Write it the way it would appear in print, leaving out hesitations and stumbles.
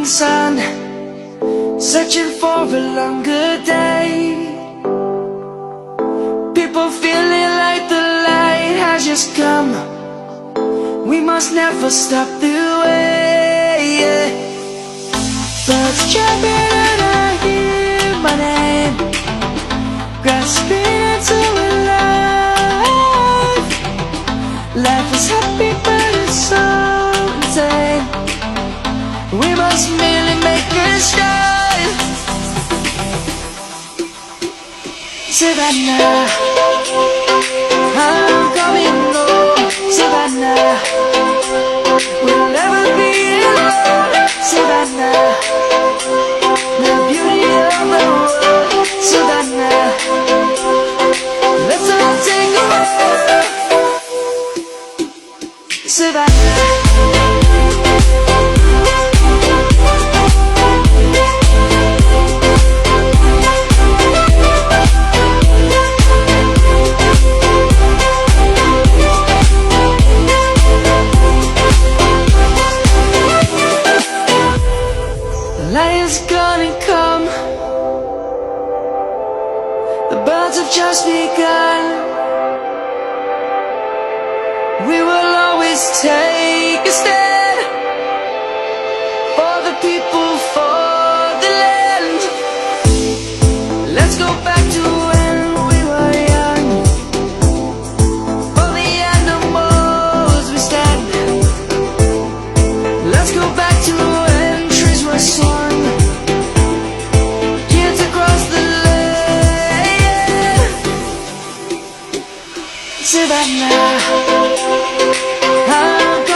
sun, searching for a longer day. People feeling like the light has just come. We must never stop the way, yeah. Birds chirping and I hear my name, grasping into a life. Life is happy but it's so insane. We must merely make a start. Savannah, I'm coming home. Savannah, we'll never be alone. Savannah, the beauty of the world. Savannah, let's all take a walk. Savannah. Light is gonna come. The birds have just begun. We will always take a stand for the people, for the land. Let's go back to when we were young. For the animals we stand. Let's go back to when trees were swung. Savannah, I'm